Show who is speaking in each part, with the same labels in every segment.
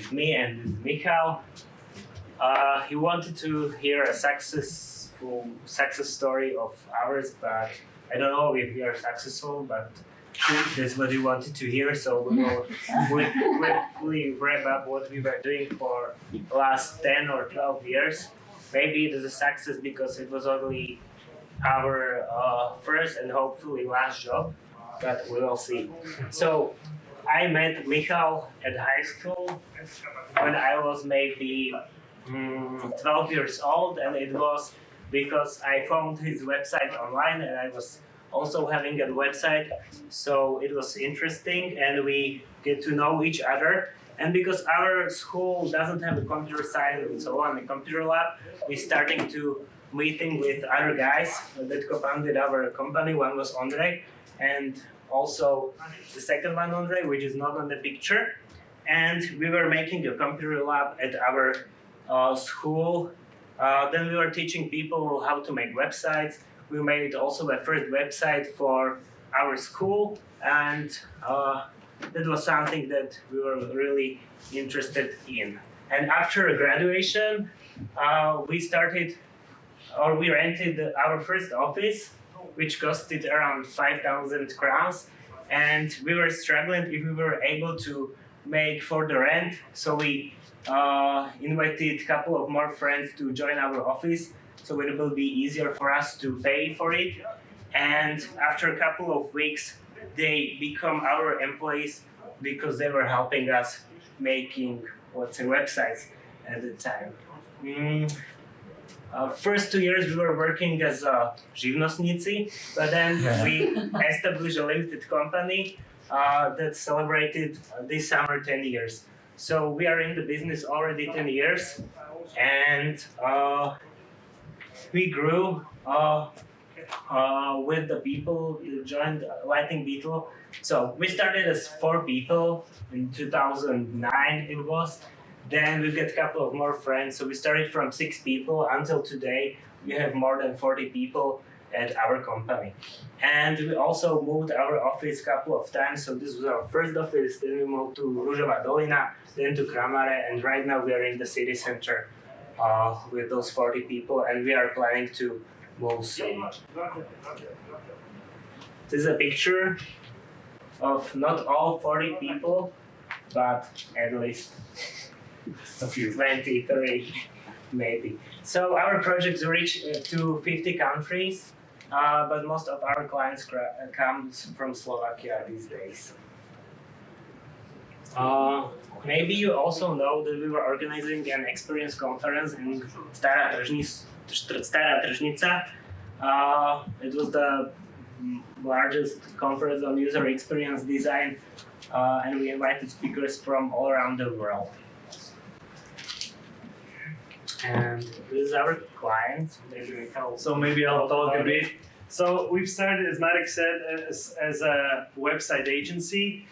Speaker 1: is me and this is Michal. He wanted to hear a success story of ours, but I don't know if we are successful, but that's what he wanted to hear, so we will quickly wrap up what we were doing for the last 10 or 12 years. Maybe it is a success because it was only our first and hopefully last job, but we will see. So I met Michal at high school when I was maybe 12 years old, and it was because I found his website online and I was also having a website, so it was interesting and we get to know each other. And because our school doesn't have a computer science and so on, a computer lab, we starting to meeting with other guys that co-founded our company. One was Ondrej, and also the second one, Ondrej, which is not on the picture. And we were making a computer lab at our school. Then we were teaching people how to make websites. We made also a first website for our school, and that was something that we were really interested in. And after graduation, we rented our first office, which costed around 5,000 crowns, and we were struggling if we were able to make for the rent. So we invited a couple of more friends to join our office, so it will be easier for us to pay for it. And after a couple of weeks, they become our employees because they were helping us making websites at the time. First 2 years we were working as živnostníci, but then we established a limited company that celebrated this summer 10 years. So we are in the business already 10 years, and we grew with the people who joined Lighting Beetle. So we started as 4 people in 2009 it was. Then we get a couple of more friends. So we started from 6 people until today. We have more than 40 people at our company. And we also moved our office a couple of times. So this was our first office, then we moved to Ružová Dolina, then to Kramare, and right now we are in the city center with those 40 people, and we are planning to move soon. This is a picture of not all 40 people, but at least a few, 20, 30, maybe. So our projects reach to 50 countries, but most of our clients come from Slovakia these days. Maybe you also know that we were organizing an experience conference in Stará Tržnica. It was the largest conference on user experience design, and we invited speakers from all around the world. And this is our client.
Speaker 2: Maybe I'll talk a bit. So we've started, as Marek said, as a website agency.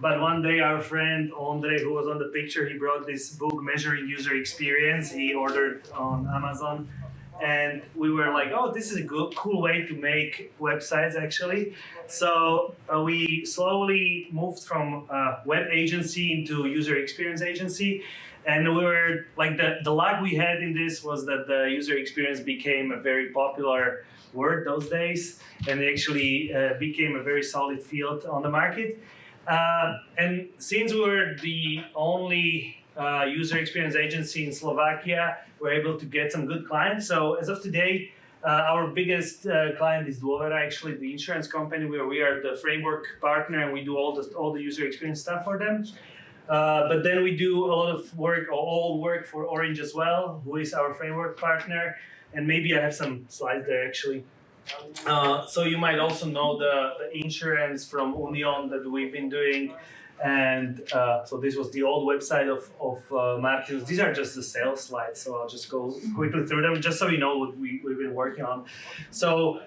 Speaker 2: But one day our friend Ondrej, who was on the picture, he brought this book, Measuring User Experience. He ordered on Amazon. And we were like, oh, this is a cool way to make websites, actually. So we slowly moved from web agency into user experience agency. And we were like, the luck we had in this was that the user experience became a very popular word those days, and it actually became a very solid field on the market. And since we were the only user experience agency in Slovakia, we're able to get some good clients. So as of today, our biggest client is Dôvera, actually the insurance company where we are the framework partner, and we do all the user experience stuff for them. But then we do a lot of work, or all work for Orange as well, who is our framework partner. And maybe I have some slides there actually. So you might also know the insurance from Union that we've been doing. And so this was the old website of Martinus. These are just the sales slides, so I'll just go quickly through them, just so you know what we've been working on. So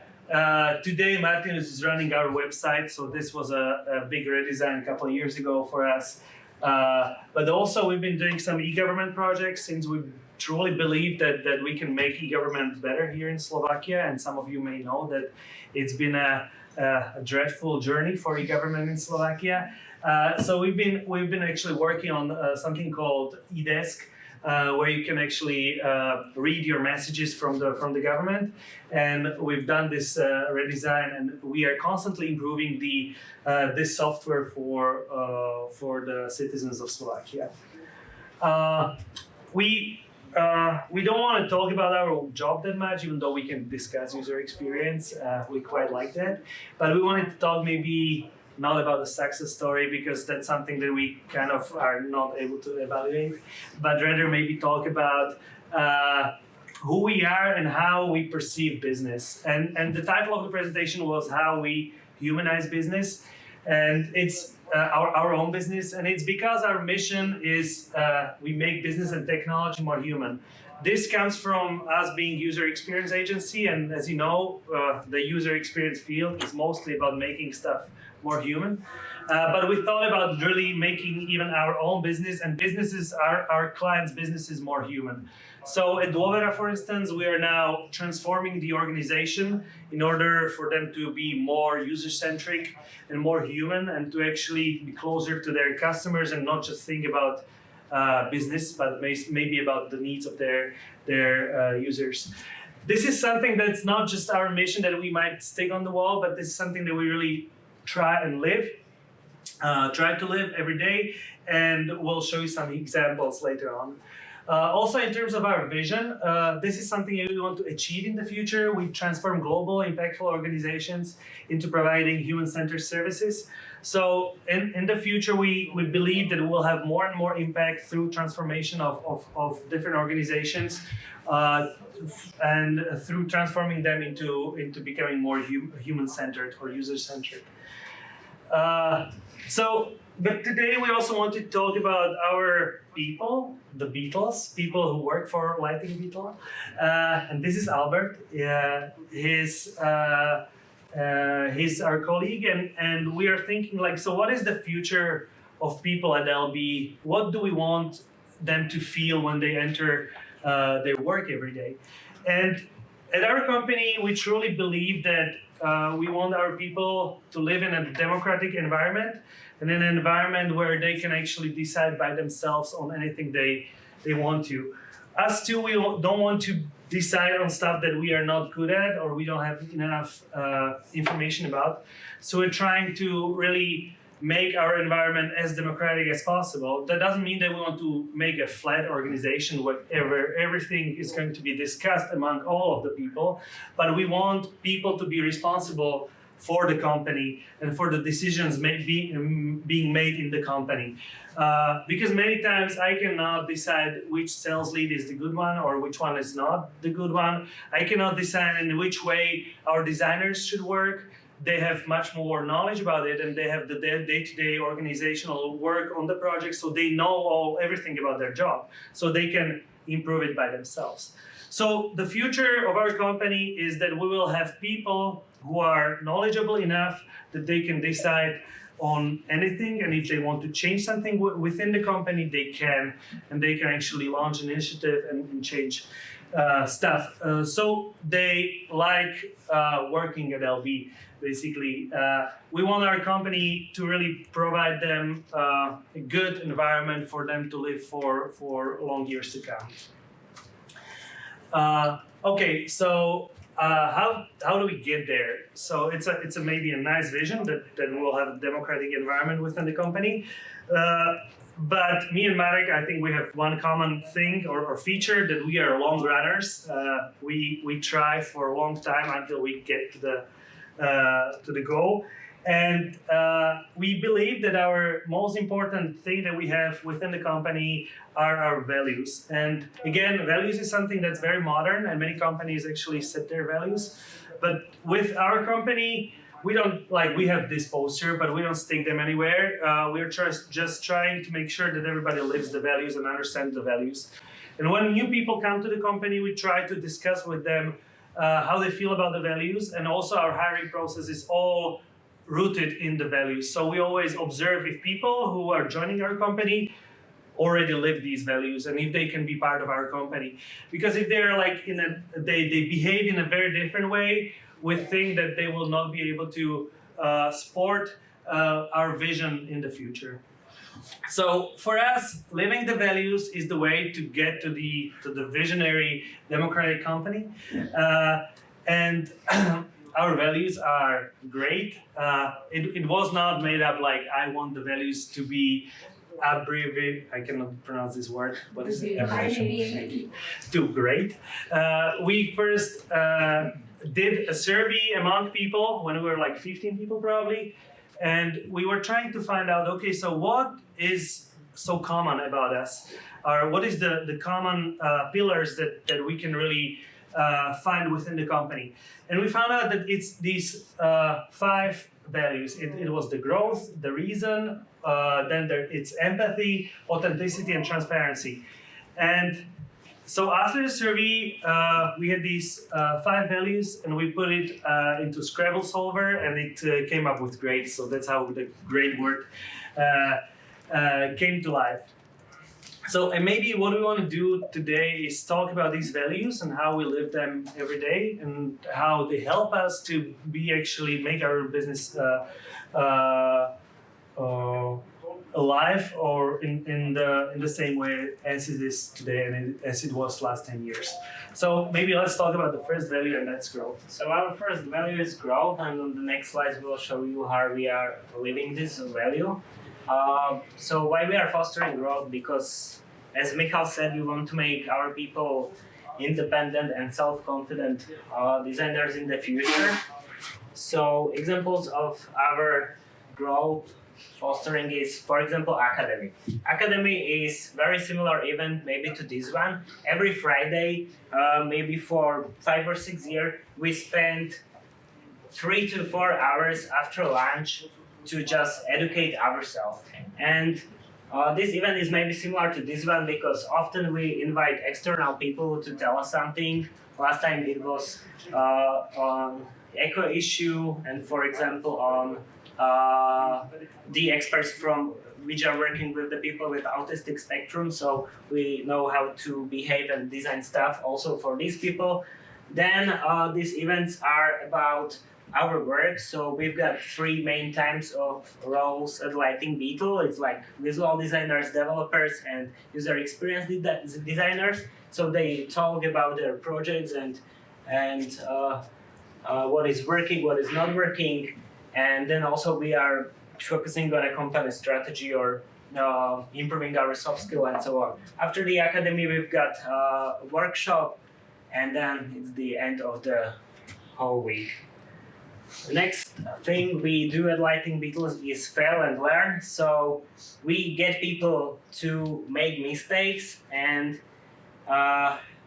Speaker 2: today Martinus is running our website, so this was a big redesign a couple of years ago for us. But also we've been doing some e-government projects since we've truly believe that we can make e-government better here in Slovakia, and some of you may know that it's been a dreadful journey for e-government in Slovakia. So we've been actually working on something called eDesk, where you can actually read your messages from the government, and we've done this redesign, and we are constantly improving this software for the citizens of Slovakia. We don't want to talk about our job that much, even though we can discuss user experience. We quite like that, but we wanted to talk maybe not about the success story, because that's something that we kind of are not able to evaluate, but rather maybe talk about who we are and how we perceive business. And the title of the presentation was How We Humanize Business, and it's our own business, and it's because our mission is we make business and technology more human. This comes from us being user experience agency, and as you know, the user experience field is mostly about making stuff more human. But we thought about really making even our own business and businesses, our clients' businesses, more human. So at Dôvera, for instance, we are now transforming the organization in order for them to be more user-centric and more human, and to actually be closer to their customers and not just think about business, but maybe about the needs of their users. This is something that's not just our mission that we might stick on the wall, but this is something that we really try to live every day, and we'll show you some examples later on. Also, in terms of our vision, this is something that we want to achieve in the future. We transform global, impactful organizations into providing human-centered services. So in the future, we believe that we'll have more and more impact through transformation of different organizations, and through transforming them into becoming more human-centered or user-centered. But today we also want to talk about our people, the Beetles, people who work for Lighting Beetle. And this is Albert. He's our colleague, and we are thinking like, so what is the future of people at LB? What do we want them to feel when they enter their work every day? And at our company, we truly believe that we want our people to live in a democratic environment, and in an environment where they can actually decide by themselves on anything they want to. Us too, we don't want to decide on stuff that we are not good at or we don't have enough information about. So we're trying to really make our environment as democratic as possible. That doesn't mean that we want to make a flat organization where everything is going to be discussed among all of the people, but we want people to be responsible for the company and for the decisions being made in the company. Because many times I cannot decide which sales lead is the good one or which one is not the good one. I cannot decide in which way our designers should work. They have much more knowledge about it, and they have the day-to-day organizational work on the project, so they know everything about their job, so they can improve it by themselves. So the future of our company is that we will have people who are knowledgeable enough that they can decide on anything, and if they want to change something within the company, they can, and they can actually launch an initiative and change stuff. So they like working at LB, basically. We want our company to really provide them a good environment for them to live for long years to come. Okay, so how do we get there? So it's a maybe a nice vision that we'll have a democratic environment within the company. But me and Marek, I think we have one common thing or feature, that we are long runners. We try for a long time until we get to the goal. And we believe that our most important thing that we have within the company are our values. And again, values is something that's very modern, and many companies actually set their values. But with our company, we have this poster, but we don't stick them anywhere. We're just trying to make sure that everybody lives the values and understands the values. And when new people come to the company, we try to discuss with them how they feel about the values, and also our hiring process is all rooted in the values. So we always observe if people who are joining our company already live these values and if they can be part of our company. Because if they're like they behave in a very different way, we think that they will not be able to support our vision in the future. So for us, living the values is the way to get to the visionary democratic company, and our values are great. It was not made up like I want the values to be abbreviated. I cannot pronounce this word. What is it? Abbreviation. Too great. We first did a survey among people when we were like 15 people probably. And we were trying to find out, okay, so what is so common about us? Or what is the common pillars that we can really find within the company? And we found out that it's these 5 values. It was the growth, the reason, then it's empathy, authenticity, and transparency. And so after the survey, we had these 5 values, and we put it into Scrabble solver, and it came up with grade. So that's how the grade word came to life. So, and maybe what we want to do today is talk about these values and how we live them every day, and how they help us to be make our business alive or in the same way as it is today and as it was last 10 years. So maybe let's talk about the first value, and that's growth.
Speaker 1: So our first value is growth, and on the next slides we'll show you how we are living this value. So why we are fostering growth? Because as Michal said, we want to make our people independent and self-confident designers in the future. So examples of our growth fostering is, for example, Academy. Academy is very similar event maybe to this one. Every Friday, maybe for 5 or 6 years, we spend 3 to 4 hours after lunch to just educate ourselves. And this event is maybe similar to this one because often we invite external people to tell us something. Last time it was on eco issue, and for example on the experts from which are working with the people with autistic spectrum, so we know how to behave and design stuff also for these people. Then these events are about our work, so we've got 3 main types of roles at Lighting Beetle. It's like visual designers, developers, and user experience designers. So they talk about their projects and what is working, what is not working. And then also we are focusing on a company strategy or improving our soft skill and so on. After the academy, we've got a workshop, and then it's the end of the whole week. The next thing we do at Lighting Beetles is fail and learn. So we get people to make mistakes and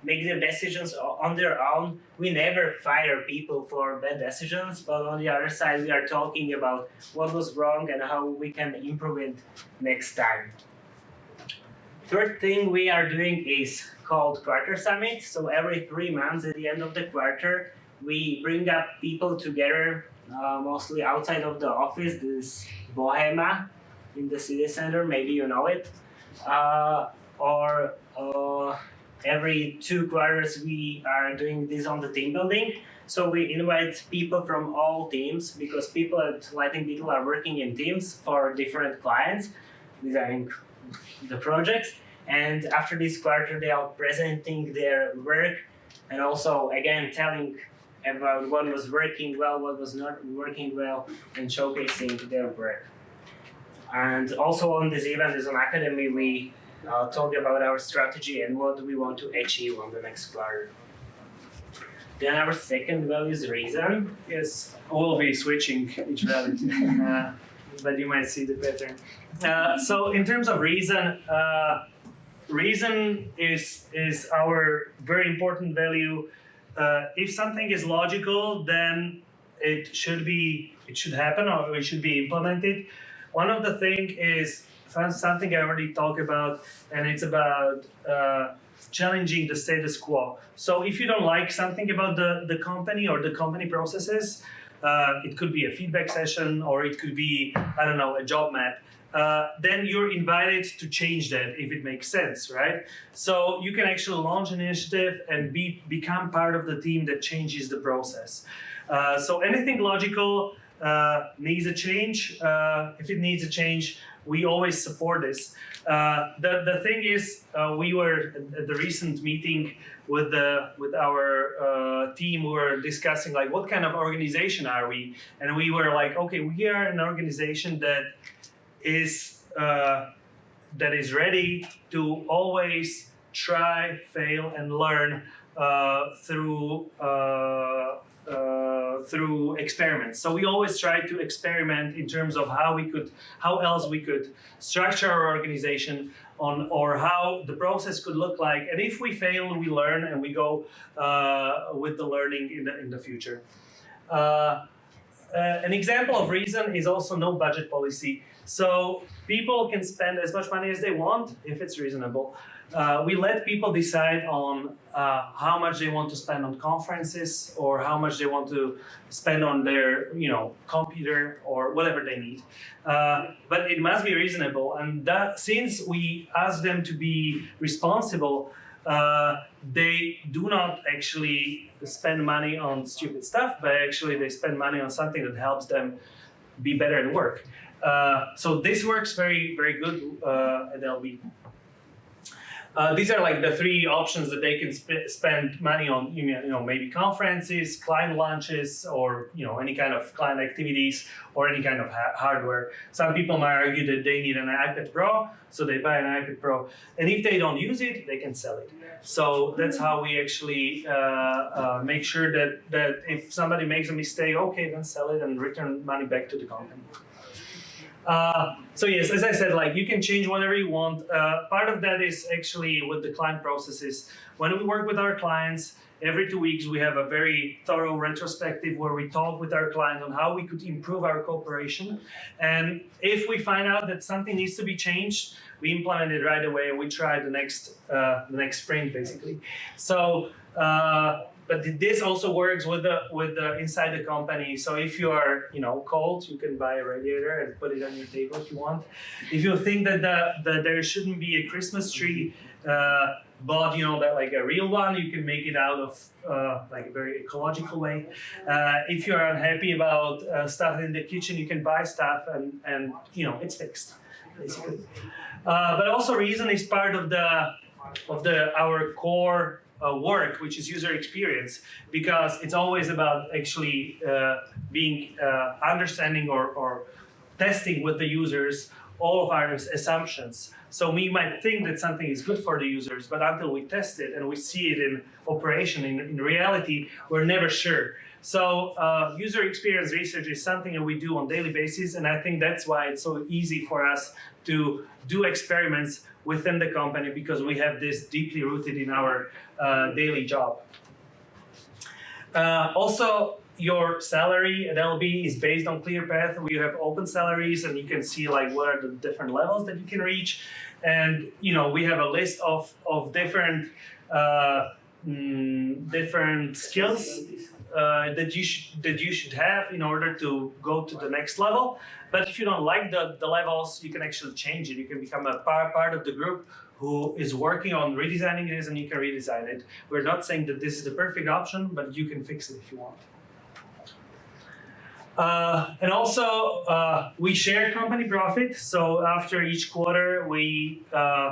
Speaker 1: make their decisions on their own. We never fire people for bad decisions, but on the other side, we are talking about what was wrong and how we can improve it next time. Third thing we are doing is called Quarter Summit. So every 3 months at the end of the quarter, we bring up people together, mostly outside of the office. This Bohema in the city center, maybe you know it. Every 2 quarters we are doing this on the team building. So we invite people from all teams, because people at Lighting Beetle are working in teams for different clients, designing the projects. And after this quarter, they are presenting their work and also, again, telling about what was working well, what was not working well, and showcasing their work. And also on this event, as an academy, we talk about our strategy and what we want to achieve on the next quarter. Then our second value is reason.
Speaker 2: Yes, we'll be switching each value, but you might see the pattern. So in terms of reason, reason is our very important value. If something is logical, then it should happen, or it should be implemented. One of the things is something I already talked about, and it's about challenging the status quo. So if you don't like something about the company or the company processes, it could be a feedback session, or it could be, I don't know, a job map. then you're invited to change that if it makes sense, right? So you can actually launch an initiative and become part of the team that changes the process. So anything logical needs a change. If it needs a change, we always support this. The thing is, we were at the recent meeting with our team. We were discussing like what kind of organization are we, and we were like, okay, we are an organization that is ready to always try, fail, and learn through experiments. So we always try to experiment in terms of how else we could structure our organization or how the process could look like. And if we fail, we learn and we go with the learning in the future. An example of reason is also no budget policy. So people can spend as much money as they want if it's reasonable. We let people decide on how much they want to spend on conferences or how much they want to spend on their, computer or whatever they need. But it must be reasonable. And since we ask them to be responsible, they do not actually spend money on stupid stuff, but actually they spend money on something that helps them be better at work. So this works very, very good at LB. These are like the three options that they can spend money on, maybe conferences, client launches, or any kind of client activities or any kind of hardware. Some people might argue that they need an iPad Pro, so they buy an iPad Pro, and if they don't use it, they can sell it. So that's how we actually make sure that if somebody makes a mistake, okay, then sell it and return money back to the company. So yes, as I said, like you can change whatever you want. Part of that is actually with the client processes. When we work with our clients, every 2 weeks we have a very thorough retrospective where we talk with our client on how we could improve our cooperation. And if we find out that something needs to be changed, we implement it right away and we try the next sprint basically. So. But this also works with the inside the company. So if you are cold, you can buy a radiator and put it on your table if you want. If you think that there shouldn't be a Christmas tree, but that like a real one, you can make it out of like a very ecological way. If you are unhappy about stuff in the kitchen, you can buy stuff and it's fixed basically. But also reason is part of our core work, which is user experience, because it's always about actually being understanding or testing with the users all of our assumptions. So we might think that something is good for the users, but until we test it and we see it in operation, in reality, we're never sure. So user experience research is something that we do on a daily basis, and I think that's why it's so easy for us to do experiments within the company, because we have this deeply rooted in our daily job. Also, your salary at LB is based on ClearPath. We have open salaries, and you can see like what are the different levels that you can reach. And we have a list of different skills that you should have in order to go to the next level. But if you don't like the levels, you can actually change it. You can become a part of the group who is working on redesigning this, and you can redesign it. We're not saying that this is the perfect option, but you can fix it if you want. And also, we share company profit. So after each quarter, we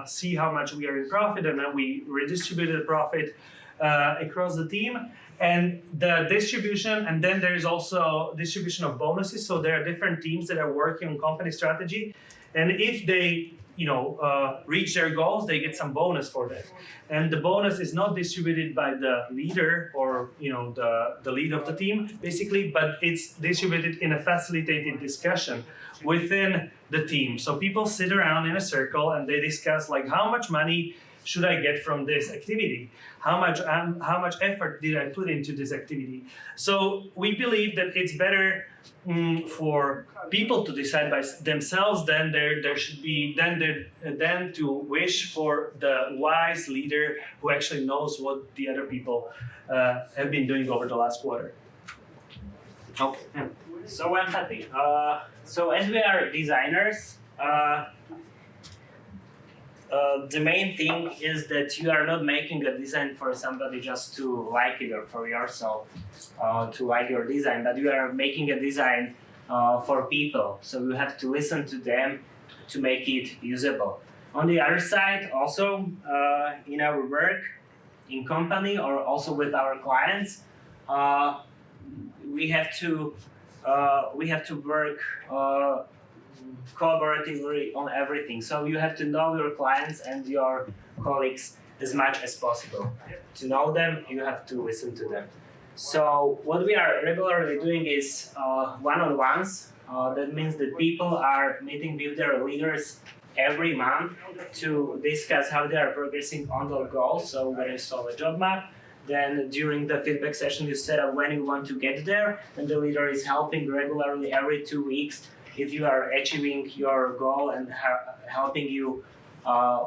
Speaker 2: see how much we are in profit, and then we redistribute the profit across the team. And the distribution, and then there is also distribution of bonuses. So there are different teams that are working on company strategy, and if they reach their goals, they get some bonus for that. And the bonus is not distributed by the leader or the lead of the team, basically, but it's distributed in a facilitated discussion within the team. So people sit around in a circle and they discuss like how much money should I get from this activity? How much effort did I put into this activity? So we believe that it's better for people to decide by themselves than there should be than to wish for the wise leader who actually knows what the other people have been doing over the last quarter.
Speaker 1: Okay. So one thing. So as we are designers, Uh, the main thing is that you are not making a design for somebody just to like it or for yourself to like your design, but you are making a design for people. So you have to listen to them to make it usable. On the other side, also in our work, in company, or also with our clients, we have to work collaboratively on everything. So you have to know your clients and your colleagues as much as possible. To know them, you have to listen to them. So what we are regularly doing is one-on-ones. That means that people are meeting with their leaders every month to discuss how they are progressing on their goals. So when you solve a job map, then during the feedback session you set up when you want to get there, and the leader is helping regularly every 2 weeks if you are achieving your goal and helping you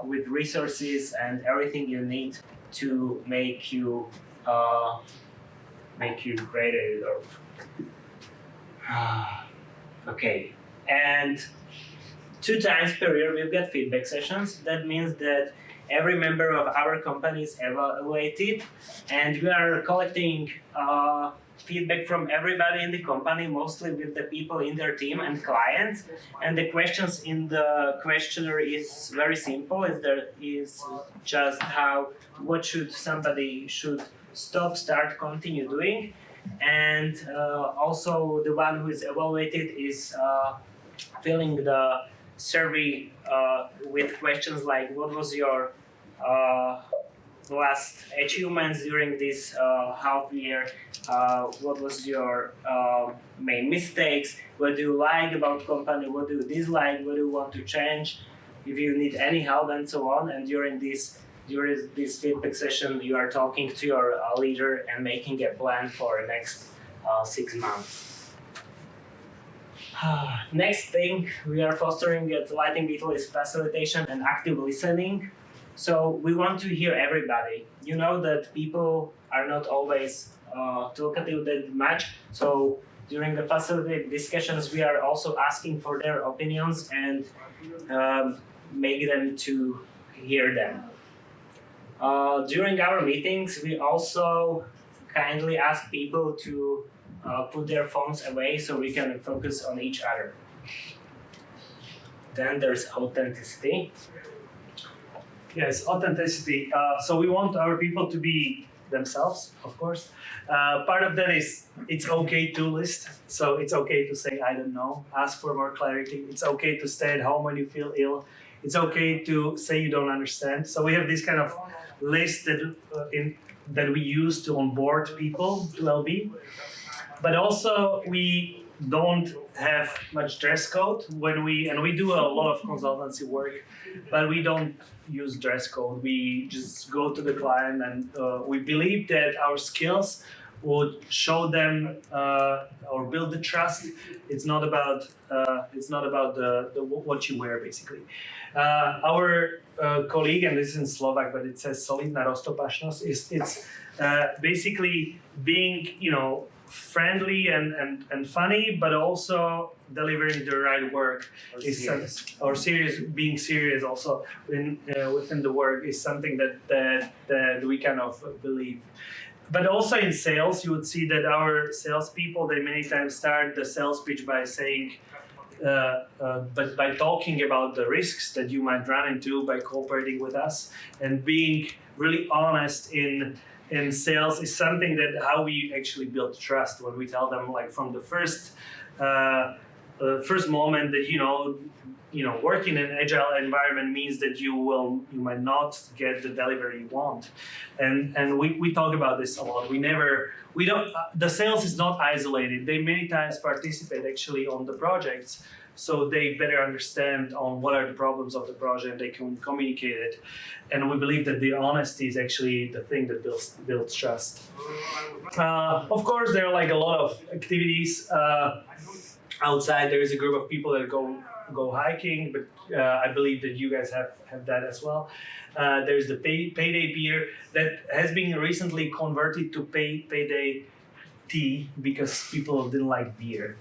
Speaker 1: with resources and everything you need to make you great at it. Okay, and 2 times per year we get feedback sessions. That means that every member of our company is evaluated, and we are collecting feedback from everybody in the company, mostly with the people in their team and clients. And the questions in the questionnaire is very simple. Is just what should somebody stop, start, continue doing. And also the one who is evaluated is filling the survey with questions like what was your last achievements during this half year, what was your main mistakes, what do you like about company, what do you dislike, what do you want to change, if you need any help, and so on. And during this feedback session you are talking to your leader and making a plan for the next 6 months. Next thing we are fostering at Lighting Beetle is facilitation and active listening. So we want to hear everybody. You know that people are not always talkative that much. So during the facilitated discussions, we are also asking for their opinions and make them to hear them. During our meetings, we also kindly ask people to put their phones away so we can focus on each other. Then there's authenticity.
Speaker 2: Yes, authenticity. So we want our people to be themselves, of course. Part of that is it's okay to list. So it's okay to say, I don't know, ask for more clarity. It's okay to stay at home when you feel ill. It's okay to say you don't understand. So we have this kind of list that we use to onboard people to LB. But also we don't have much dress code when we do a lot of consultancy work, but we don't use dress code. We just go to the client, and we believe that our skills would show them or build the trust. It's not about the what you wear, basically. Our colleague, and this is in Slovak, but it says solidná roztopašnosť. It's basically being, friendly and funny, but also delivering the right work being serious also within the work is something that we kind of believe. But also in sales, you would see that our salespeople, they many times start the sales pitch by saying, but by talking about the risks that you might run into by cooperating with us, and being really honest in sales is something that how we actually build trust. When we tell them, like, from the first moment that working in an agile environment means that you might not get the delivery you want, and we talk about this a lot. The sales is not isolated. They many times participate actually on the projects, so they better understand on what are the problems of the project. They can communicate it, and we believe that the honesty is actually the thing that builds trust. Of course, there are like a lot of activities outside. There is a group of people that go hiking, but I believe that you guys have that as well. There's the payday beer that has been recently converted to payday tea because people didn't like beer.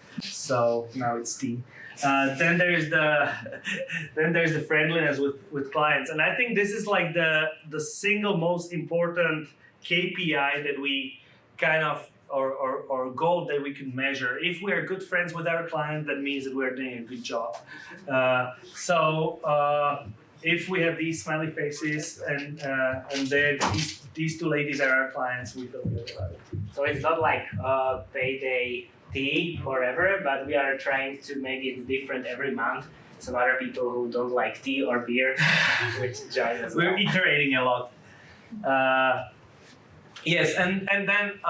Speaker 2: so now it's T. Then there's the friendliness with clients, and I think this is like the single most important KPI that we kind of or goal that we can measure. If we are good friends with our client, that means that we are doing a good job. If we have these smiley faces and then these two ladies are our clients, we feel good about it.
Speaker 1: So it's not like payday tea forever, but we are trying to make it different every month. Some other people who don't like tea or beer, which join us.
Speaker 2: We're iterating a lot. Yes, and then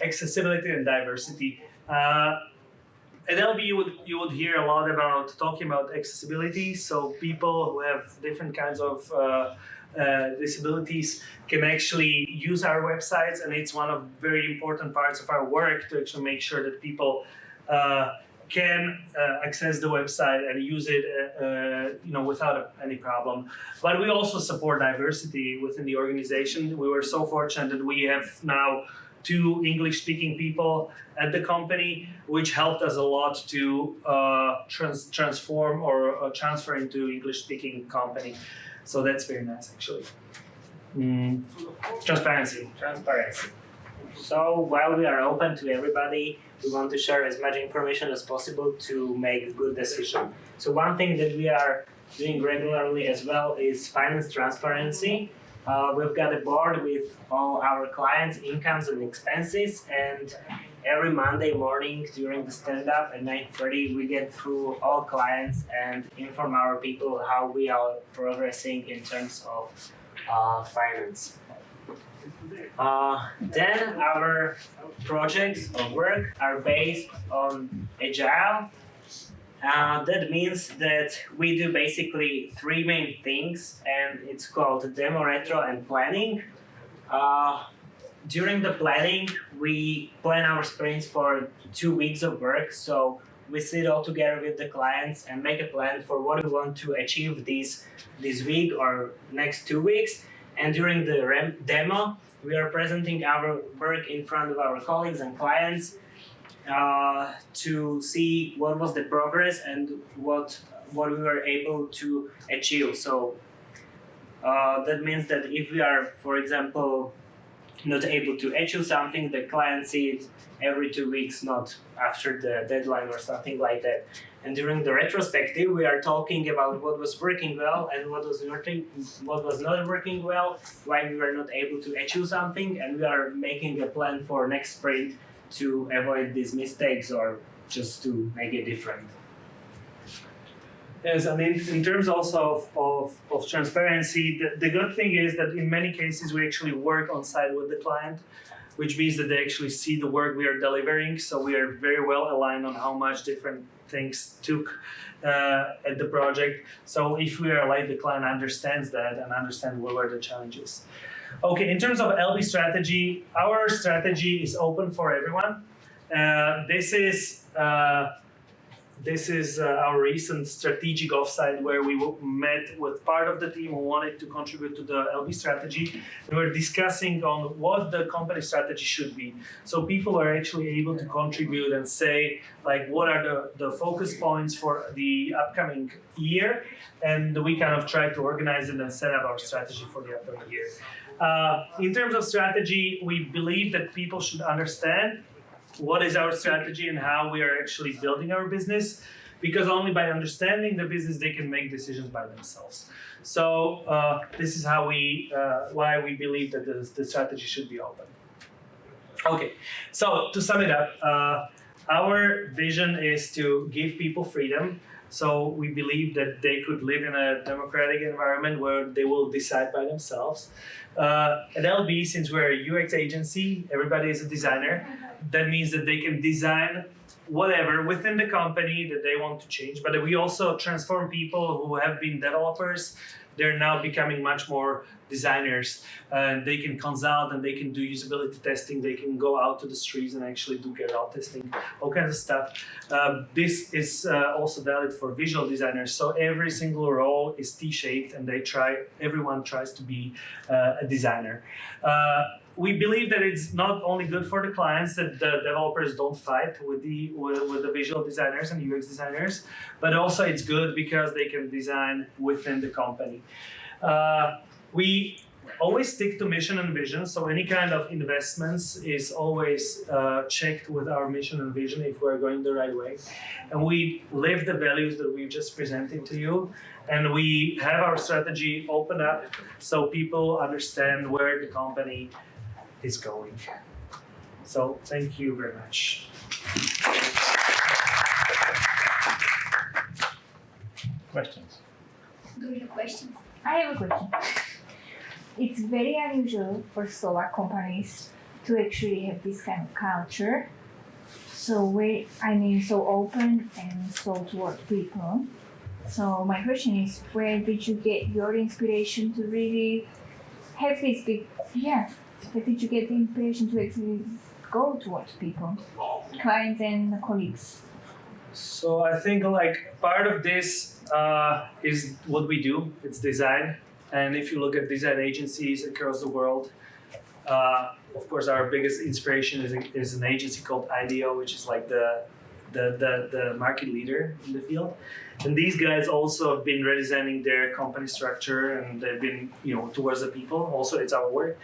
Speaker 2: accessibility and diversity. At LB, you would hear a lot about talking about accessibility. So people who have different kinds of disabilities can actually use our websites, and it's one of very important parts of our work to actually make sure that people can access the website and use it, without any problem. But we also support diversity within the organization. We were so fortunate that we have now 2 English-speaking people at the company, which helped us a lot to transform or transfer into English-speaking company. So that's very nice, actually. Transparency.
Speaker 1: So while we are open to everybody, we want to share as much information as possible to make a good decision. So one thing that we are doing regularly as well is finance transparency. We've got a board with all our clients' incomes and expenses, and every Monday morning during the stand-up at 9:30, we get through all clients and inform our people how we are progressing in terms of finance. Then our projects of work are based on Agile. That means that we do basically 3 main things, and it's called demo, retro, and planning. During the planning, we plan our sprints for 2 weeks of work. So we sit all together with the clients and make a plan for what we want to achieve this week or next 2 weeks. And during the demo, we are presenting our work in front of our colleagues and clients to see what was the progress and what we were able to achieve. So that means that if we are, for example, not able to achieve something, the client sees it every 2 weeks, not after the deadline or something like that. And during the retrospective, we are talking about what was working well and what was not working well, why we were not able to achieve something, and we are making a plan for next sprint to avoid these mistakes or just to make it different.
Speaker 2: Yes, I mean, in terms also of transparency, the good thing is that in many cases we actually work on site with the client, which means that they actually see the work we are delivering. So we are very well aligned on how much different things took at the project. So if we are late, the client understands that and understands what were the challenges. Okay, in terms of LB strategy, our strategy is open for everyone. This is our recent strategic offsite where we met with part of the team who wanted to contribute to the LB strategy. We were discussing on what the company strategy should be. So people are actually able to contribute and say, like, what are the focus points for the upcoming year? And we kind of try to organize it and set up our strategy for the upcoming year. In terms of strategy, we believe that people should understand what is our strategy and how we are actually building our business, because only by understanding the business they can make decisions by themselves. So this is how why we believe that the strategy should be open. Okay, so to sum it up, our vision is to give people freedom. So we believe that they could live in a democratic environment where they will decide by themselves. At LB, since we're a UX agency, everybody is a designer. That means that they can design whatever within the company that they want to change. But we also transform people who have been developers. They're now becoming much more designers. They can consult and they can do usability testing. They can go out to the streets and actually do get-out testing, all kinds of stuff. This is also valid for visual designers. So every single role is T-shaped, and everyone tries to be a designer. we believe that it's not only good for the clients that the developers don't fight with the visual designers and UX designers, but also it's good because they can design within the company. We always stick to mission and vision, so any kind of investments is always checked with our mission and vision if we're going the right way. And we live the values that we've just presented to you, and we have our strategy open up so people understand where the company is going. So thank you very much.
Speaker 3: Questions?
Speaker 4: Do you have questions?
Speaker 5: I have a question. It's very unusual for Slovak companies to actually have this kind of culture. So so open and so toward people. So my question is, where did you get your inspiration to really have this big, where did you get the inspiration to actually go towards people, clients and colleagues?
Speaker 2: So I think like part of this is what we do. It's design, and if you look at design agencies across the world, of course our biggest inspiration is an agency called IDEO, which is like the market leader in the field. And these guys also have been redesigning their company structure, and they've been, towards the people. Also, it's our work.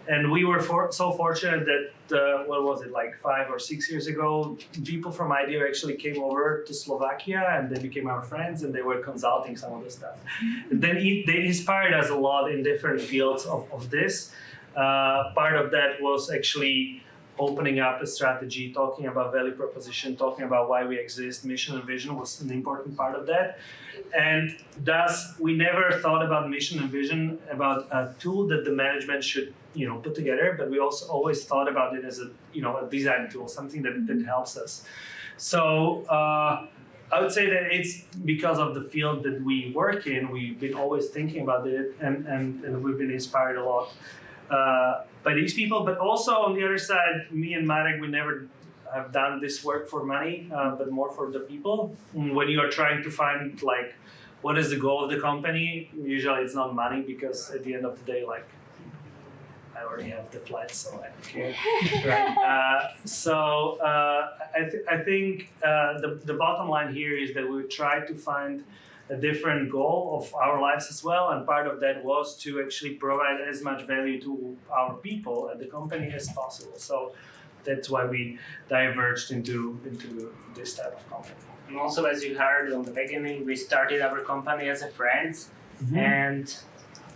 Speaker 2: And we were so fortunate that, what was it, like 5 or 6 years ago, people from IDEO actually came over to Slovakia, and they became our friends, and they were consulting some of the stuff. And then they inspired us a lot in different fields of this. Part of that was actually opening up a strategy, talking about value proposition, talking about why we exist. Mission and vision was an important part of that. And thus, we never thought about mission and vision about a tool that the management should, put together, but we also always thought about it as a design tool, something that helps us. So I would say that it's because of the field that we work in, we've been always thinking about it, and we've been inspired a lot by these people. But also on the other side, me and Marek, we never have done this work for money, but more for the people. When you are trying to find like what is the goal of the company, usually it's not money, because at the end of the day, like I already have the flat, so I don't care. Right. I think the bottom line here is that we try to find a different goal of our lives as well, and part of that was to actually provide as much value to our people at the company as possible. So that's why we diverged into this type of company.
Speaker 1: And also, as you heard on the beginning, we started our company as a friends, and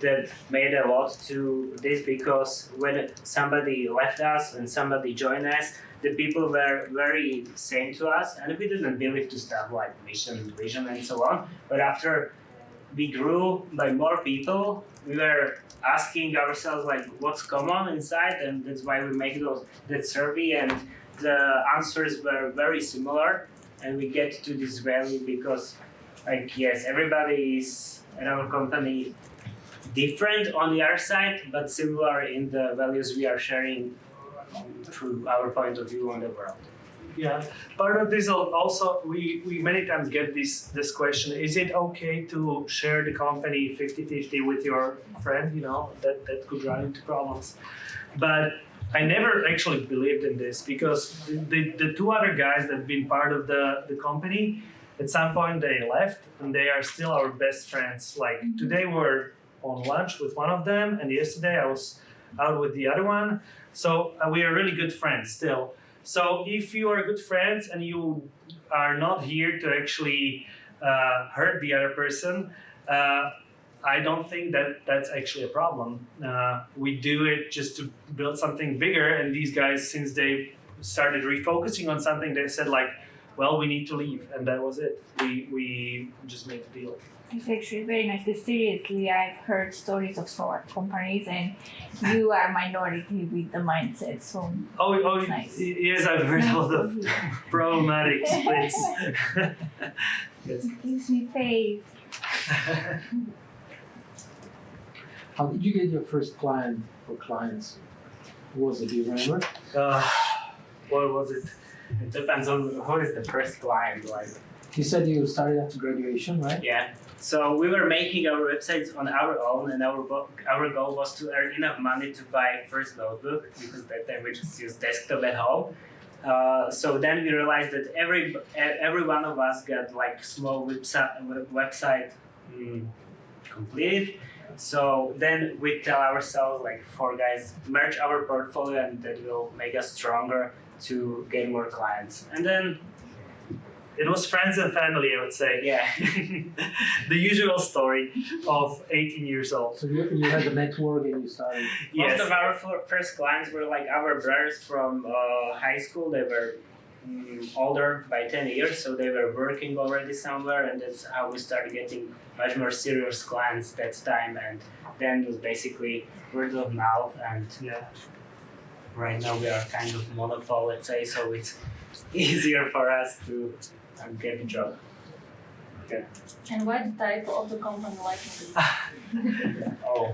Speaker 1: that made a lot to this, because when somebody left us and somebody joined us, the people were very same to us, and we didn't believe to stuff like mission, vision, and so on. But after we grew by more people, we were asking ourselves like, what's common inside, and that's why we make that survey, and the answers were very similar, and we get to this value because, like, yes, everybody is in our company different on the other side, but similar in the values we are sharing through our point of view on the world.
Speaker 2: Yeah, part of this also, we many times get this question, is it okay to share the company 50-50 with your friend? That could run into problems. But I never actually believed in this, because the two other guys that have been part of the company, at some point they left, and they are still our best friends. Like today we're on lunch with one of them, and yesterday I was out with the other one. So we are really good friends still. So if you are good friends and you are not here to actually hurt the other person, I don't think that's actually a problem. We do it just to build something bigger, and these guys, since they started refocusing on something, they said like, well, we need to leave, and that was it. We just made the deal.
Speaker 5: It's actually very nice. But seriously, I've heard stories of Slovak companies, and you are minority with the mindset. So it's nice.
Speaker 2: Yes, I've heard a lot of problematic splits. Yes.
Speaker 5: It gives me faith.
Speaker 3: How did you get your first client or clients? Who was it? Do you remember?
Speaker 2: What was it?
Speaker 1: It depends on who is the first client. Like,
Speaker 3: You said you started after graduation, right?
Speaker 1: Yeah. So we were making our websites on our own, and our goal was to earn enough money to buy first notebook, because that time we just used desktop at home. So then we realized that every one of us got like small website completed. So then we tell ourselves, like 4 guys, merge our portfolio, and that will make us stronger to get more clients. And then
Speaker 2: It was friends and family, I would say.
Speaker 1: yeah.
Speaker 2: The usual story of 18 years old.
Speaker 3: So you had the network and you started.
Speaker 1: Most
Speaker 2: Yes.
Speaker 1: of our first clients were like our brothers from high school. They were older by 10 years, so they were working already somewhere, and that's how we started getting much more serious clients that time. And then it was basically word of mouth, and
Speaker 2: Yeah.
Speaker 1: right now we are kind of monopoly, let's say, so it's easier for us to get a job.
Speaker 4: And what type of the company like?
Speaker 1: Oh,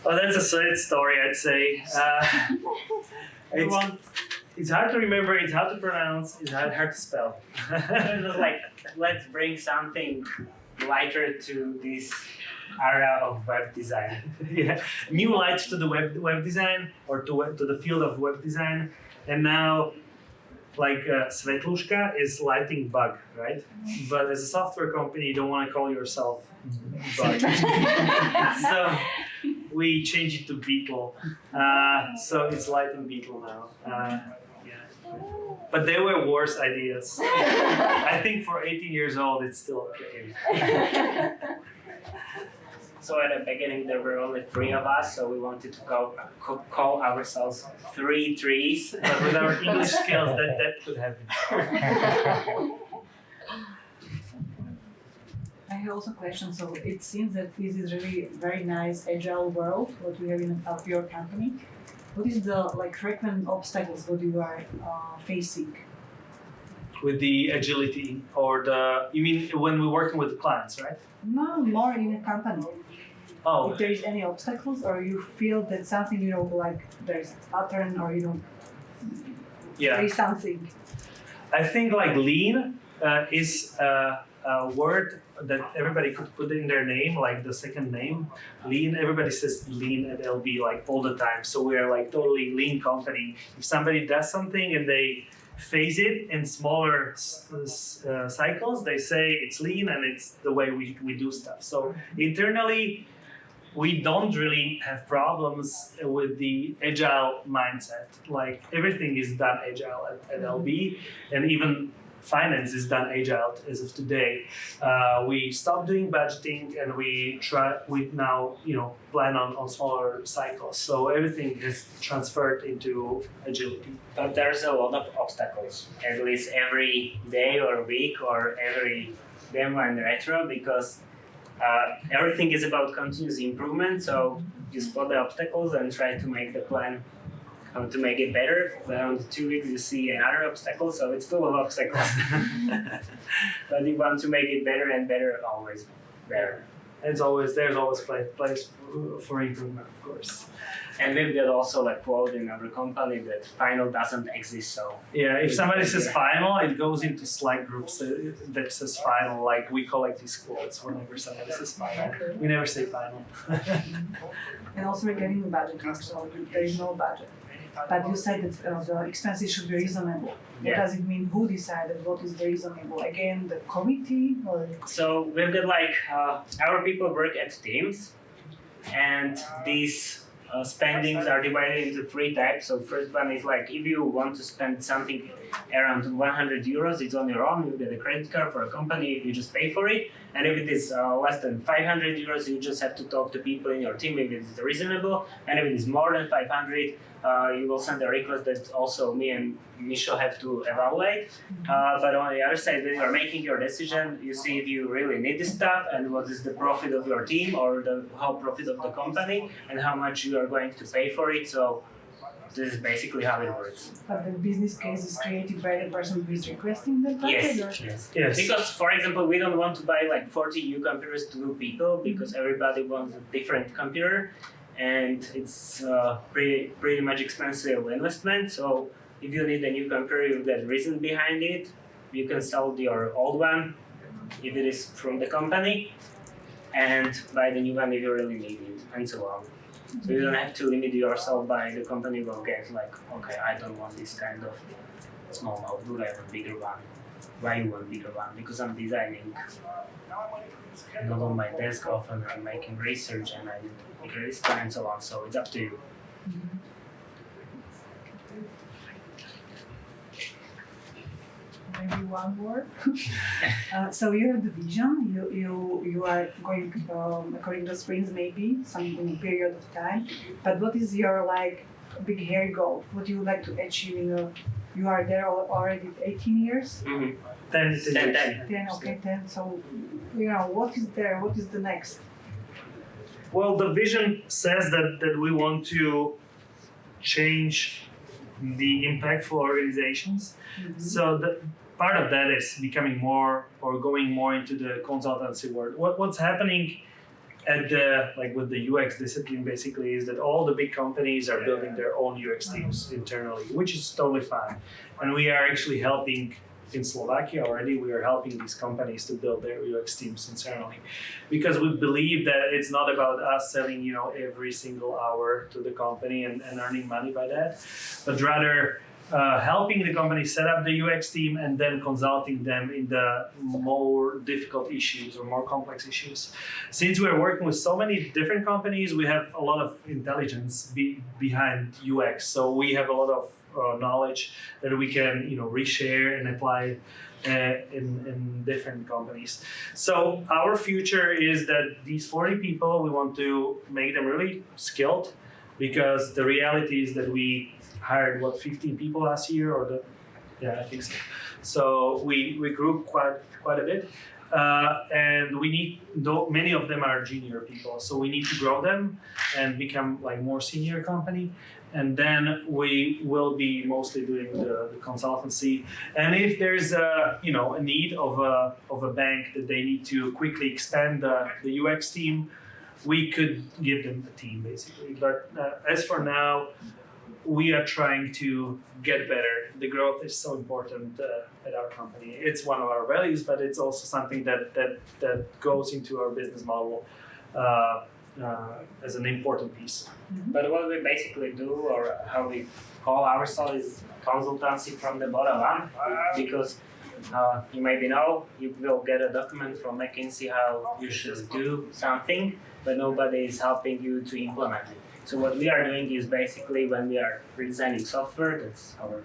Speaker 2: Well, that's a sad story, I'd say. It's hard to remember, it's hard to pronounce, it's hard to spell.
Speaker 1: it was like, let's bring something lighter to this area of web design.
Speaker 2: Yeah, new light to the web design, or to the field of web design, and now like Svetlushka is lighting bug, right? But as a software company, you don't want to call yourself bug. So we changed it to Beetle. So it's lighting Beetle now. Yeah. But there were worse ideas. I think for 18 years old, it's still okay.
Speaker 1: So at the beginning there were only 3 of us, so we wanted to call ourselves 3 trees.
Speaker 2: But with our English skills, that could happen.
Speaker 6: I have also a question. So it seems that this is really very nice agile world what we have in your company. What is the frequent obstacles what you are facing?
Speaker 2: With the agility, or you mean when we're working with the clients, right?
Speaker 6: No, more in a company.
Speaker 2: Oh,
Speaker 6: If there is any obstacles, or you feel that something there's a pattern, or there
Speaker 2: yeah.
Speaker 6: is something.
Speaker 2: I think like lean is a word that everybody could put in their name, like the second name. Lean, everybody says lean at LB like all the time. So we are like totally lean company. If somebody does something and they phase it in smaller cycles, they say it's lean and it's the way we do stuff. So internally, we don't really have problems with the agile mindset. Like everything is done agile at LB, and even finance is done agile as of today. We stopped doing budgeting, and we now plan on smaller cycles. So everything is transferred into agility.
Speaker 1: But there's a lot of obstacles, at least every day or week or every demo and retro, because everything is about continuous improvement. So you spot the obstacles and try to make the plan how to make it better. But on 2 weeks you see another obstacle, so it's full of obstacles. But you want to make it better and better, always better.
Speaker 2: There's always place for improvement, of course.
Speaker 1: And we've got also like quote in our company that final doesn't exist. So
Speaker 2: Yeah, if somebody says final, it goes into Slack groups that says final. Like we collect these quotes whenever somebody says final. We never say final.
Speaker 6: And also regarding the budget, so there is no budget. But you said that the expenses should be reasonable. What
Speaker 1: Yeah.
Speaker 6: does it mean? Who decided what is reasonable? Again, the committee, or
Speaker 1: So we've got like our people work at teams, and these spendings are divided into 3 types. So first one is like if you want to spend something around 100 euros, it's on your own. You get a credit card for a company, you just pay for it. And if it is less than 500 euros, you just have to talk to people in your team if it is reasonable. And if it is more than 500, you will send a request that also me and Michal have to evaluate. But on the other side, when you are making your decision, you see if you really need this stuff and what is the profit of your team or the whole profit of the company and how much you are going to pay for it. So this is basically how it works.
Speaker 6: but the business case is created by the person who is requesting the budget?
Speaker 1: Yes,
Speaker 6: Or?
Speaker 1: yes.
Speaker 2: Yes.
Speaker 1: Because, for example, we don't want to buy like 40 new computers to 2 people because everybody wants a different computer, and it's pretty much expensive investment. So if you need a new computer, you've got reason behind it. You can sell your old one if it is from the company, and buy the new one if you really need it, and so on. So you don't have to limit yourself by the company will get like, okay, I don't want this kind of small notebook, I want bigger one. Why you want bigger one? Because I'm designing not on my desk often, I'm making research and I need bigger display and so on, so it's up to you.
Speaker 6: Maybe one more. So you have the vision. You are going according to sprints, maybe some period of time. But what is your like big hairy goal? What do you like to achieve? You are there already 18 years.
Speaker 2: 10.
Speaker 6: 10. Okay, 10. So what is there? What is the next?
Speaker 2: Well, the vision says that we want to change the impactful organizations. So the part of that is becoming more or going more into the consultancy world. What's happening at the with the UX discipline basically is that all the big companies are building their own UX teams internally, which is totally fine. And we are actually helping in Slovakia already. We are helping these companies to build their UX teams internally, because we believe that it's not about us selling every single hour to the company and earning money by that, but rather helping the company set up the UX team and then consulting them in the more difficult issues or more complex issues. Since we're working with so many different companies, we have a lot of intelligence behind UX. So we have a lot of knowledge that we can reshare and apply in different companies. So our future is that these 40 people, we want to make them really skilled, because the reality is that we hired 15 people last year, I think so. So we grew quite a bit, and we need many of them are junior people. So we need to grow them and become more senior company, and then we will be mostly doing the consultancy. And if there's a need of a bank that they need to quickly expand the UX team, we could give them a team basically. But as for now, we are trying to get better. The growth is so important at our company. It's one of our values, but it's also something that goes into our business model as an important piece.
Speaker 1: But what we basically do, or how we call ourselves, is consultancy from the bottom up, because you maybe know you will get a document from McKinsey how you should do something, but nobody is helping you to implement it. So what we are doing is basically, when we are redesigning software, that's our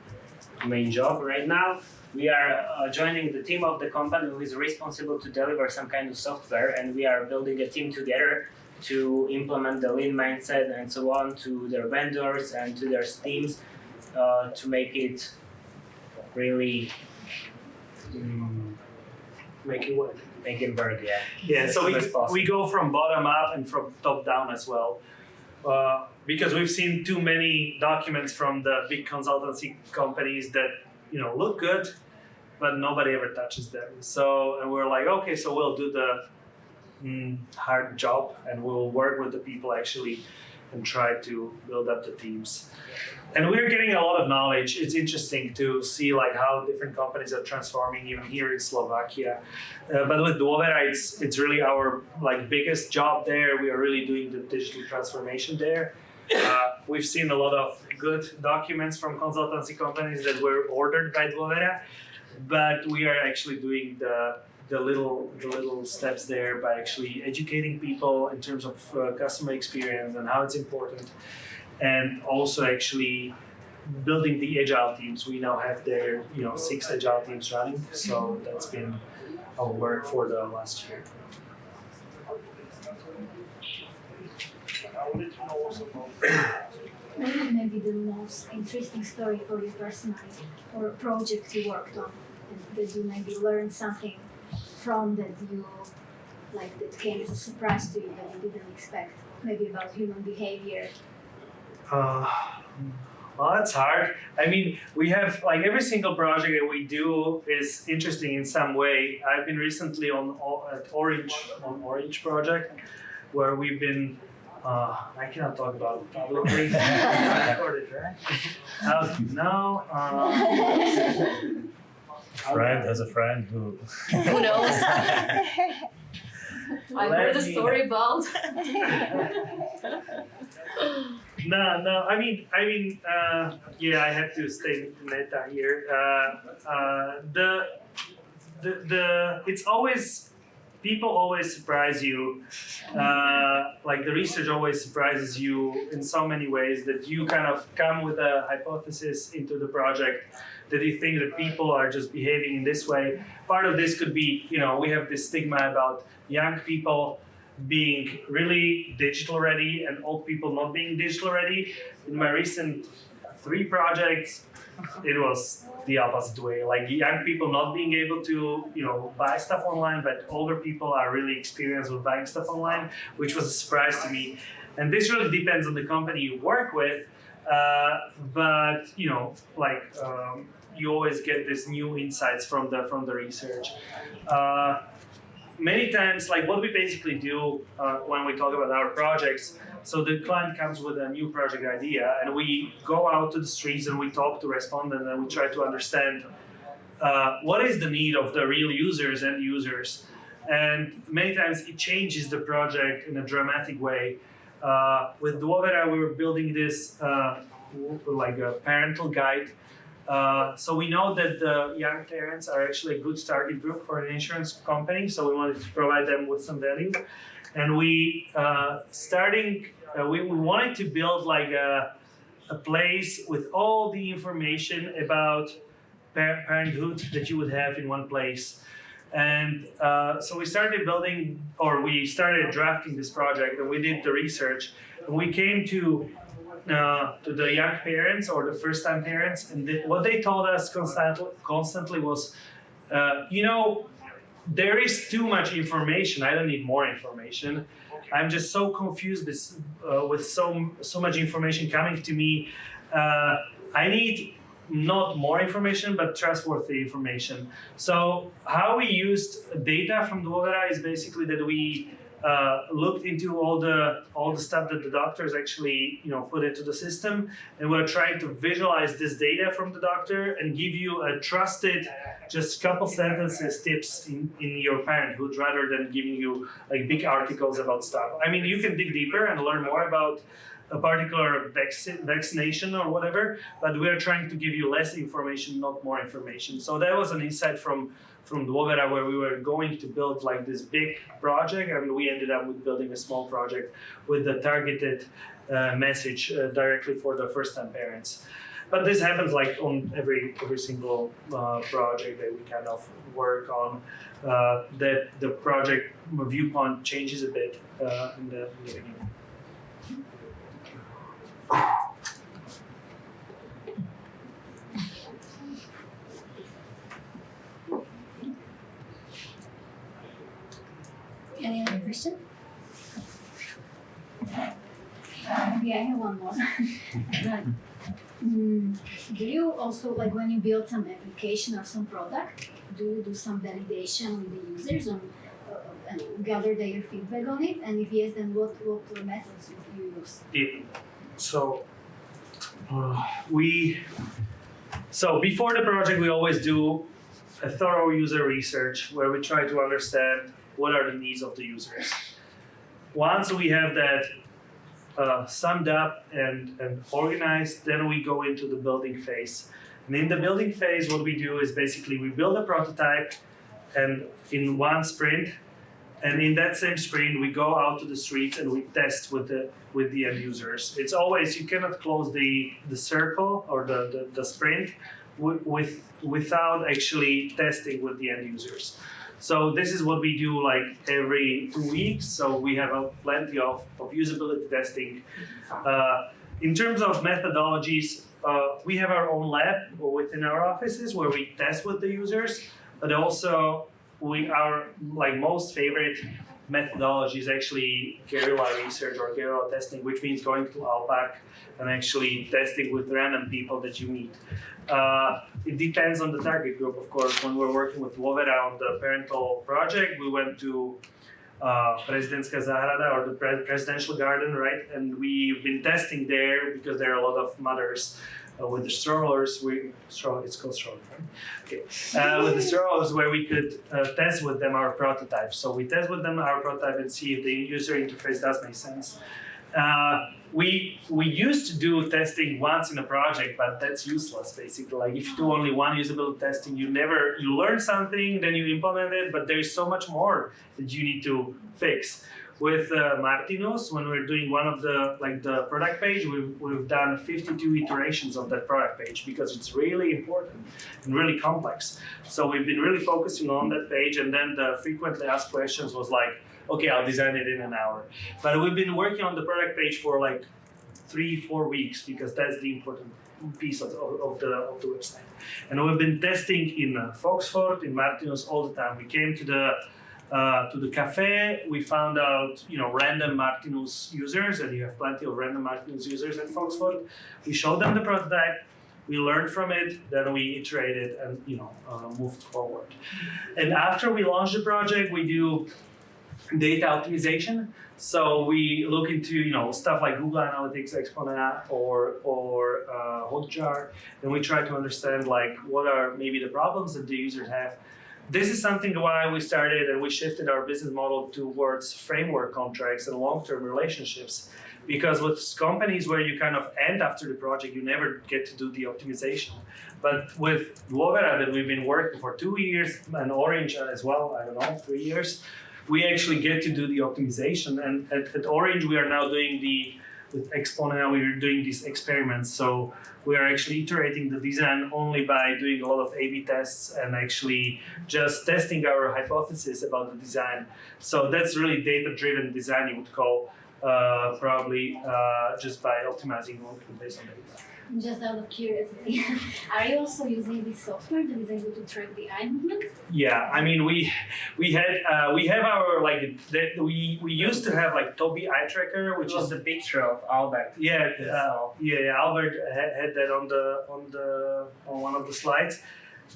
Speaker 1: main job right now, we are joining the team of the company who is responsible to deliver some kind of software, and we are building a team together to implement the lean mindset and so on to their vendors and to their teams to make it really
Speaker 2: Make it work.
Speaker 1: make it work, yeah.
Speaker 2: Yeah, so
Speaker 1: As possible.
Speaker 2: we go from bottom up and from top down as well. Because we've seen too many documents from the big consultancy companies that look good, but nobody ever touches them. And we're like, okay, so we'll do the hard job and we'll work with the people actually and try to build up the teams. And we're getting a lot of knowledge. It's interesting to see how different companies are transforming even here in Slovakia. But with Dôvera, it's really our biggest job there. We are really doing the digital transformation there. We've seen a lot of good documents from consultancy companies that were ordered by Dôvera, but we are actually doing the little steps there by actually educating people in terms of customer experience and how it's important. And also actually building the agile teams. We now have there 6 agile teams running, so that's been our work for the last year.
Speaker 5: What is maybe the most interesting story for you personally, or a project you worked on, and that you maybe learned something from, that that came as a surprise to you that you didn't expect, maybe about human behavior?
Speaker 2: Well, that's hard. I mean, we have every single project that we do is interesting in some way. I've been recently on Orange project, where we've been. I cannot talk about it publicly. Recorded, right? No. Friend has a friend who.
Speaker 7: Who knows? I heard a
Speaker 1: Let me-
Speaker 7: story about.
Speaker 2: No. Yeah, I have to stay meta here. It's always people always surprise you. Like the research always surprises you in so many ways that you kind of come with a hypothesis into the project that you think that people are just behaving in this way. Part of this could be, we have this stigma about young people being really digital ready and old people not being digital ready. In my recent 3 projects, it was the opposite way. Like young people not being able to, buy stuff online, but older people are really experienced with buying stuff online, which was a surprise to me. And this really depends on the company you work with. But you always get these new insights from the research. Many times, like what we basically do when we talk about our projects, so the client comes with a new project idea and we go out to the streets and we talk to respondents and we try to understand what is the need of the real users and users. And many times it changes the project in a dramatic way. With Dôvera, we were building this like a parental guide. So we know that the young parents are actually a good target group for an insurance company, so we wanted to provide them with some value. And we wanted to build like a place with all the information about parenthood that you would have in one place. And so we started drafting this project, and we did the research, and we came to the young parents or the first-time parents, and what they told us constantly was, there is too much information. I don't need more information. I'm just so confused with so much information coming to me. I need not more information, but trustworthy information. So how we used data from Dôvera is basically that we looked into all the stuff that the doctors actually put into the system, and we're trying to visualize this data from the doctor and give you a trusted, just couple sentences tips in your parenthood rather than giving you like big articles about stuff. I mean, you can dig deeper and learn more about a particular vaccination or whatever, but we're trying to give you less information, not more information. So that was an insight from Dôvera, where we were going to build like this big project, and we ended up with building a small project with the targeted message directly for the first-time parents. But this happens like on every single project that we kind of work on. That the project viewpoint changes a bit in the beginning.
Speaker 7: Any other question?
Speaker 8: Yeah, I have one more. Do you also, like when you build some application or some product, do you do some validation with the users and gather their feedback on it? And if yes, then what methods do you use?
Speaker 2: Yeah. So before the project, we always do a thorough user research where we try to understand what are the needs of the users. Once we have that summed up and organized, then we go into the building phase. And in the building phase, what we do is basically we build a prototype and in one sprint, and in that same sprint, we go out to the streets and we test with the end users. It's always, you cannot close the circle or the sprint without actually testing with the end users. So this is what we do like every 2 weeks. So we have plenty of usability testing. In terms of methodologies, we have our own lab within our offices where we test with the users, but also our like most favorite methodology is actually guerrilla research or guerrilla testing, which means going to Alpac and actually testing with random people that you meet. It depends on the target group, of course. When we're working with Dôvera on the parental project, we went to Prezidentská záhrada or the presidential garden, right? And we've been testing there because there are a lot of mothers with the strollers, it's called stroller, right? Okay. With the strollers, where we could test with them our prototype. So we test with them our prototype and see if the user interface does make sense. We used to do testing once in a project, but that's useless basically. Like if you do only one usability testing, you learn something, then you implement it, but there's so much more that you need to fix. With Martinus, when we're doing one of the product page, we've done 52 iterations of that product page because it's really important and really complex. So we've been really focusing on that page, and then the frequently asked questions was like, okay, I'll design it in an hour. But we've been working on the product page for like 3-4 weeks because that's the important piece of the website. And we've been testing in Foxford, in Martinus all the time. We came to the cafe, we found out, random Martinus users, and you have plenty of random Martinus users at Foxford. We showed them the prototype, we learned from it, then we iterated and moved forward. And after we launched the project, we do data optimization. So we look into stuff like Google Analytics, Exponent, or Hotjar, and we try to understand like what are maybe the problems that the users have. This is something why we started and we shifted our business model towards framework contracts and long-term relationships. Because with companies where you kind of end after the project, you never get to do the optimization. But with Lovera that we've been working for 2 years, and Orange as well, 3 years, we actually get to do the optimization. And at Orange, we are now doing with Exponent, we are doing these experiments. So we are actually iterating the design only by doing a lot of A/B tests and actually just testing our hypothesis about the design. So that's really data-driven design, you would call, probably just by optimizing based on data.
Speaker 8: Just out of curiosity, are you also using this software that is able to track the eye movement?
Speaker 2: Yeah, I mean we have our we used to have like Tobii eye tracker, which is
Speaker 1: the picture of Albert.
Speaker 2: Albert had that on one of the slides.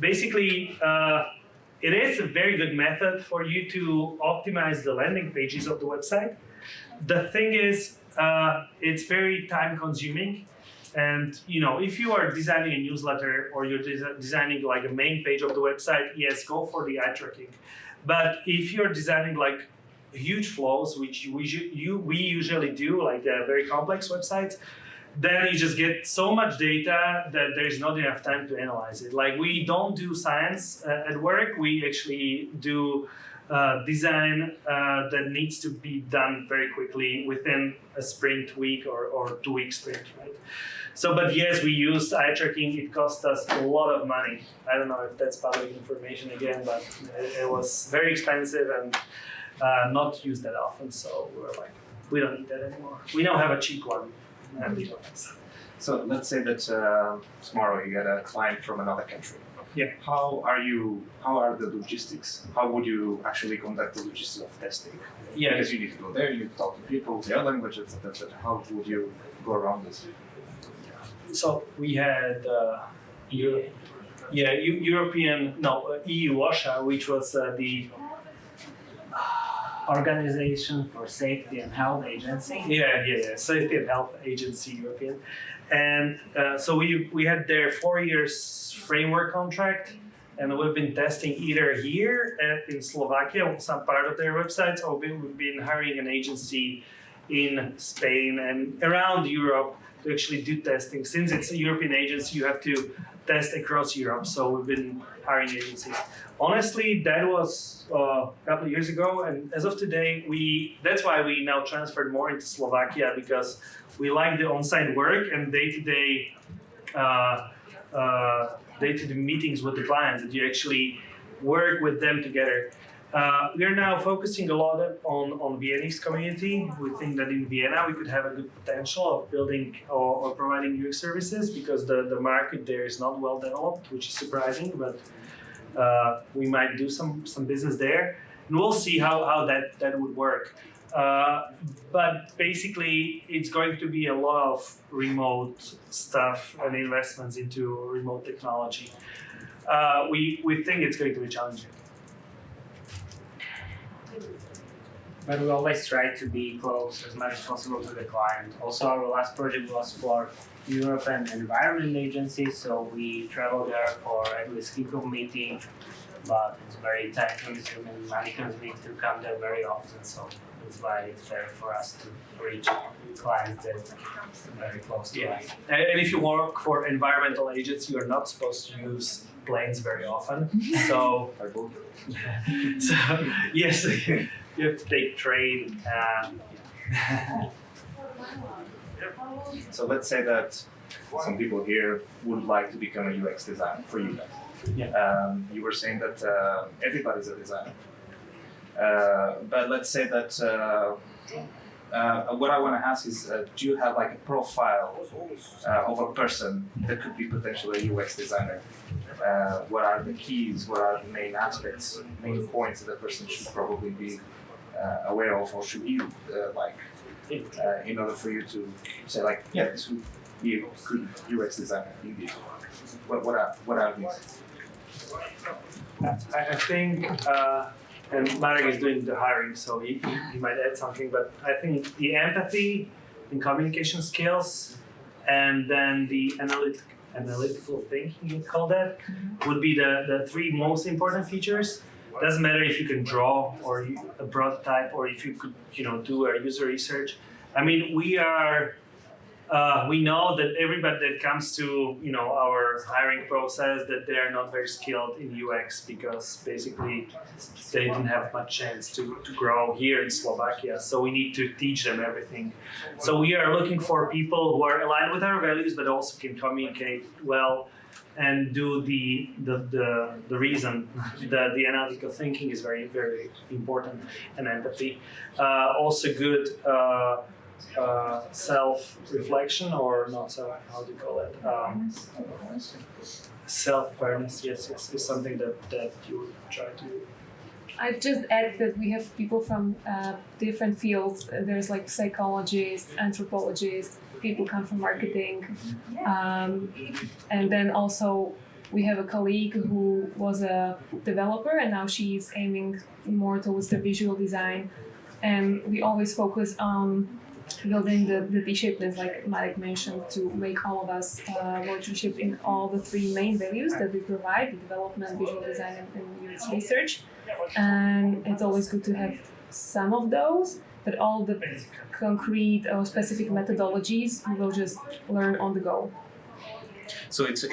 Speaker 2: Basically, it is a very good method for you to optimize the landing pages of the website. The thing is, it's very time consuming. And if you are designing a newsletter or you're designing like a main page of the website, yes, go for the eye tracking. But if you're designing like huge flows, which we usually do, like very complex websites, then you just get so much data that there's not enough time to analyze it. Like we don't do science at work. We actually do design that needs to be done very quickly within a sprint week or 2 week sprint, right? So, but yes, we used eye tracking. It cost us a lot of money. I don't know if that's public information again, but it was very expensive and not used that often. So we were like, we don't need that anymore. We now have a cheap one. And we don't.
Speaker 9: So let's say that tomorrow you get a client from another country.
Speaker 2: Yeah.
Speaker 9: How are the logistics? How would you actually conduct the logistics of testing?
Speaker 2: Yeah.
Speaker 9: Because you need to go there, you talk to people, their language, etc. How would you go around this?
Speaker 2: So we had EU OSHA, which was the
Speaker 1: Organization for Safety and Health Agency.
Speaker 2: Safety and Health Agency European, and so we had their 4 years framework contract, and we've been testing either here in Slovakia, some part of their websites, or we've been hiring an agency in Spain and around Europe to actually do testing. Since it's a European agency, you have to test across Europe. So we've been hiring agencies. Honestly, that was a couple of years ago, and as of today, that's why we now transferred more into Slovakia, because we like the on-site work and day-to-day meetings with the clients, that you actually work with them together. We are now focusing a lot on Viennese community. We think that in Vienna we could have a good potential of building or providing UX services, because the market there is not well developed, which is surprising, but we might do some business there. And we'll see how that would work. But basically, it's going to be a lot of remote stuff and investments into remote technology. We think it's going to be challenging.
Speaker 1: But we always try to be close as much as possible to the client. Also, our last project was for European Environment Agency, so we travel there for at least kickoff meeting, but it's very time consuming, money consuming to come there very often, so that's why it's better for us to reach clients that are very close to us.
Speaker 2: And if you work for environmental agents, you're not supposed to use planes very often. So, so yes, you have to take train.
Speaker 9: So let's say that some people here would like to become a UX designer for you guys.
Speaker 2: Yeah.
Speaker 9: You were saying that everybody's a designer. But let's say that what I want to ask is, do you have like a profile of a person that could be potentially a UX designer? What are the keys? What are the main aspects, main points that a person should probably be aware of, or should be like, in order for you to say like, yeah, this would be a good UX designer indeed. What are these?
Speaker 2: I think, and Marek is doing the hiring, so he might add something, but I think the empathy and communication skills, and then the analytical thinking, you call that, would be the three most important features. Doesn't matter if you can draw or a prototype, or if you could, do a user research. I mean, we know that everybody that comes to, our hiring process, that they are not very skilled in UX because basically they didn't have much chance to grow here in Slovakia. So we need to teach them everything. So we are looking for people who are aligned with our values, but also can communicate well and do the reason. The analytical thinking is very, very important, and empathy. Also good self-reflection, or not self, how do you call it? Self-awareness, yes, is something that you would try to do.
Speaker 10: I'd just add that we have people from different fields. There's like psychologists, anthropologists, people come from marketing. And then also we have a colleague who was a developer and now she's aiming more towards the visual design. And we always focus on building the T-shapedness, like Marek mentioned, to make all of us more T-shaped in all the three main values that we provide: development, visual design, and UX research. And it's always good to have some of those, but all the concrete or specific methodologies we will just learn on the go.
Speaker 9: So it's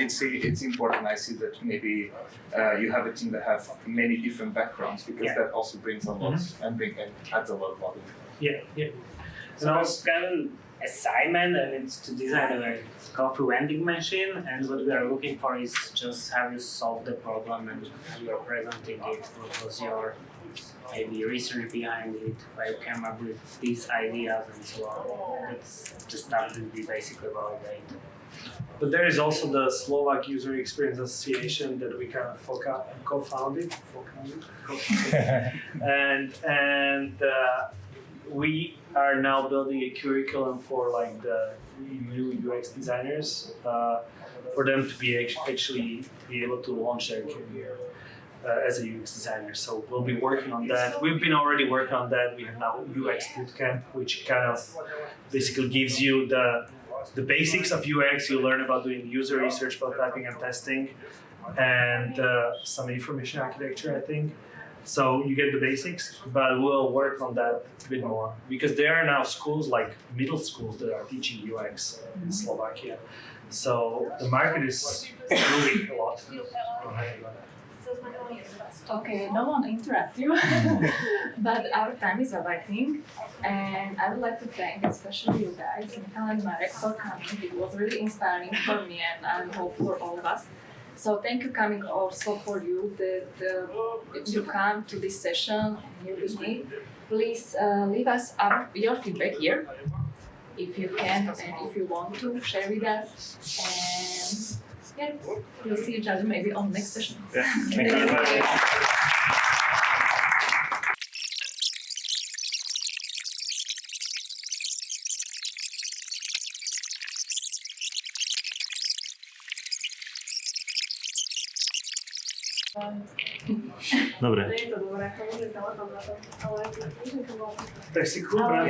Speaker 9: important. I see that maybe you have a team that have many different backgrounds, because that also brings a lot and adds a lot of value.
Speaker 2: Yeah.
Speaker 1: So it's kind of an assignment, and it's to design a coffee vending machine, and what we are looking for is just how you solve the problem, and you are presenting it, what was your maybe research behind it, why you came up with these ideas and so on. It's the stuff that we basically validate.
Speaker 2: But there is also the Slovak User Experience Association that we kind of co-founded, and we are now building a curriculum for like the new UX designers, for them to be actually be able to launch their career as a UX designer. So we'll be working on that. We've been already working on that. We have now UX Bootcamp, which kind of basically gives you the basics of UX. You learn about doing user research, prototyping and testing, and some information architecture, I think. So you get the basics, but we'll work on that a bit more, because there are now schools, like middle schools, that are teaching UX in Slovakia. So the market is growing a lot.
Speaker 11: Okay, no one interrupt you, but our time is up, I think, and I would like to thank especially you guys, Michal and Marek, for coming. It was really inspiring for me, and I hope for all of us. So thank you coming also for you that you come to this session here with me. Please leave us your feedback here, if you can and if you want to share with us. And yeah, we'll see each other maybe on the next session.
Speaker 2: Yeah. Thank you very much. Dobre. Tak si kúpim.